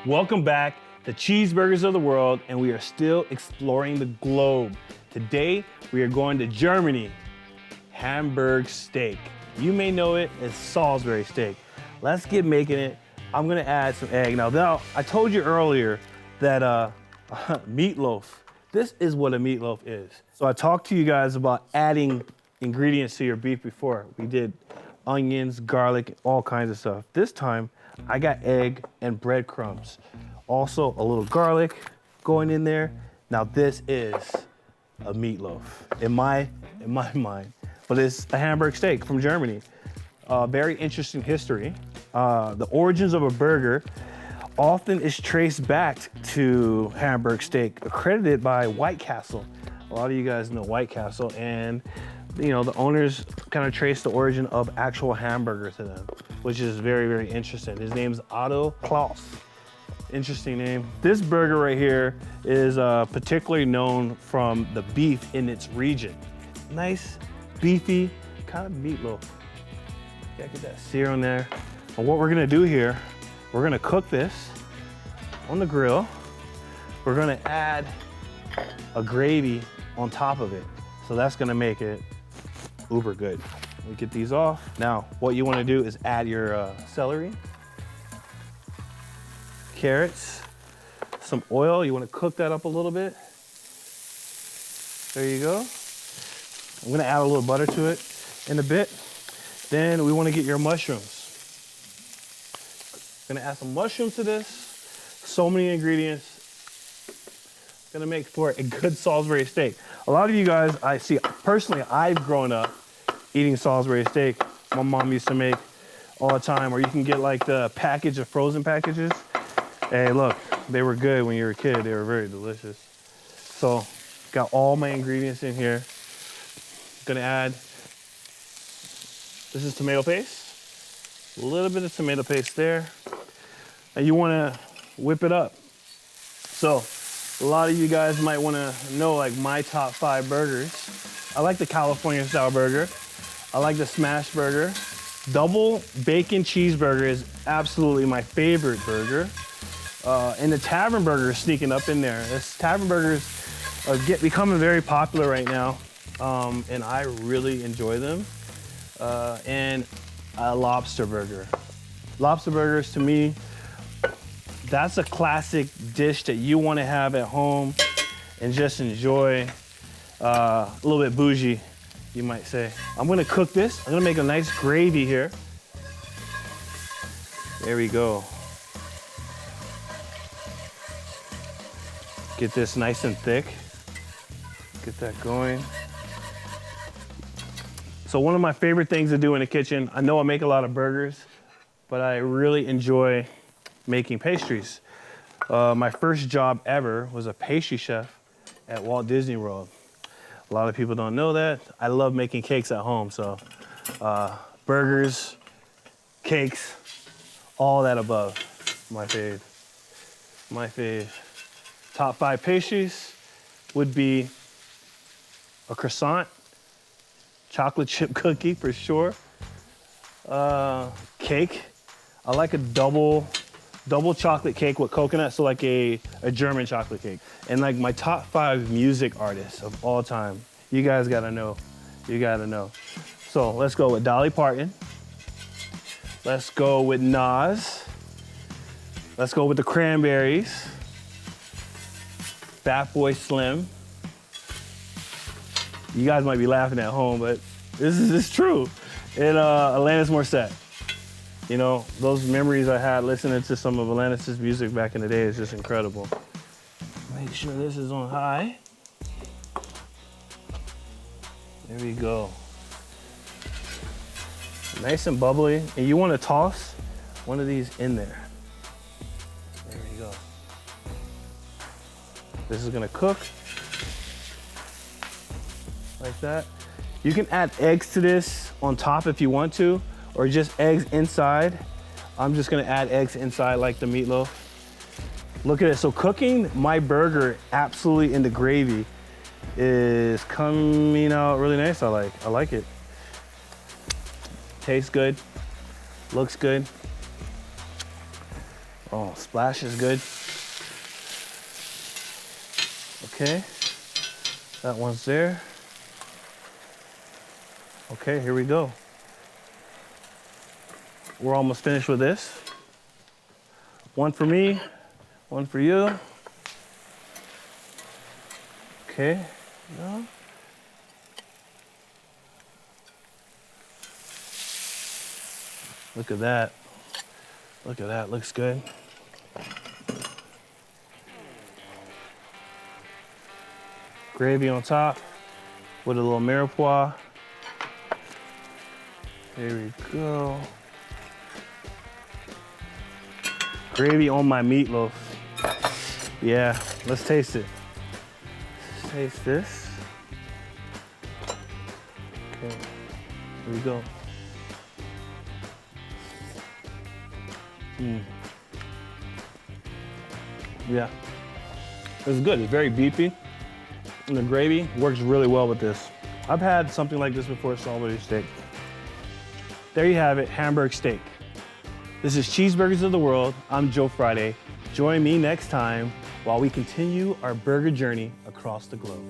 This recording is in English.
Welcome back to Cheeseburgers of the World, and we are still exploring the globe. Today, we are going to Germany, Hamburg steak. You may know it as Salisbury steak. Let's get making it. I'm gonna add some egg. Now, I told you earlier that meatloaf, this is what a meatloaf is. So I talked to you guys about adding ingredients to your beef before. We did onions, garlic, all kinds of stuff. This time, I got egg and breadcrumbs. Also a little garlic going in there. Now this is a meatloaf in my mind, but it's a Hamburg steak from Germany. Very interesting history. The origins of a burger often is traced back to Hamburg steak, accredited by White Castle. A lot of you guys know White Castle, and you know, the owners kind of trace the origin of actual hamburger to them, which is very, very interesting. His name's Otto Klaus. Interesting name. This burger right here is particularly known from the beef in its region. Nice, beefy, kind of meatloaf. Gotta get that sear on there. And what we're gonna do here, we're gonna cook this on the grill. We're gonna add a gravy on top of it. So that's gonna make it uber good. We get these off. Now, what you wanna do is add your celery, carrots, some oil. You wanna cook that up a little bit. There you go. I'm gonna add a little butter to it in a bit. Then we wanna get your mushrooms. Gonna add some mushrooms to this. So many ingredients. Gonna make for a good Salisbury steak. A lot of you guys, I see, personally, I've grown up eating Salisbury steak. My mom used to make all the time, or you can get like the package of frozen packages. Hey, look, they were good when you were a kid. They were very delicious. So, got all my ingredients in here. Gonna add, this is tomato paste. A little bit of tomato paste there. And you wanna whip it up. So, a lot of you guys might wanna know like my top 5 burgers. I like the California style burger. I like the smash burger. Double bacon cheeseburger is absolutely my favorite burger. And the tavern burger is sneaking up in there. Tavern burgers are becoming very popular right now. And I really enjoy them. And a lobster burger. Lobster burgers to me, that's a classic dish that you want to have at home and just enjoy. A little bit bougie, you might say. I'm gonna cook this. I'm gonna make a nice gravy here. There we go. Get this nice and thick. Get that going. So one of my favorite things to do in the kitchen, I know I make a lot of burgers, but I really enjoy making pastries. My first job ever was a pastry chef at Walt Disney World. A lot of people don't know that. I love making cakes at home, so burgers, cakes, all that above. My fave. My fave. Top 5 pastries would be a croissant, chocolate chip cookie for sure, cake. I like a double chocolate cake with coconut, so like a German chocolate cake. And like my top 5 music artists of all time. You guys gotta know. You gotta know. So let's go with Dolly Parton. Let's go with Nas. Let's go with the Cranberries. Fatboy Slim. You guys might be laughing at home, but this is true. And Alanis Morissette. You know, those memories I had listening to some of Alanis' music back in the day is just incredible. Make sure this is on high. There we go. Nice and bubbly. And you want to toss one of these in there. There we go. This is gonna cook like that. You can add eggs to this on top if you want to, or just eggs inside. I'm just gonna add eggs inside like the meatloaf. Look at it, so cooking my burger absolutely in the gravy is coming out really nice. I like it. Tastes good, looks good. Oh, splash is good. Okay, that one's there. Okay, here we go. We're almost finished with this. One for me, one for you. Okay, no. Look at that. Look at that, looks good. Gravy on top with a little mirepoix. There we go. Gravy on my meatloaf. Yeah, let's taste it. Let's taste this. Okay, here we go. Yeah, it's good. It's very beefy. And the gravy works really well with this. I've had something like this before, saltwater steak. There you have it, Hamburg steak. This is Cheeseburgers of the World. I'm Joe Friday. Join me next time while we continue our burger journey across the globe.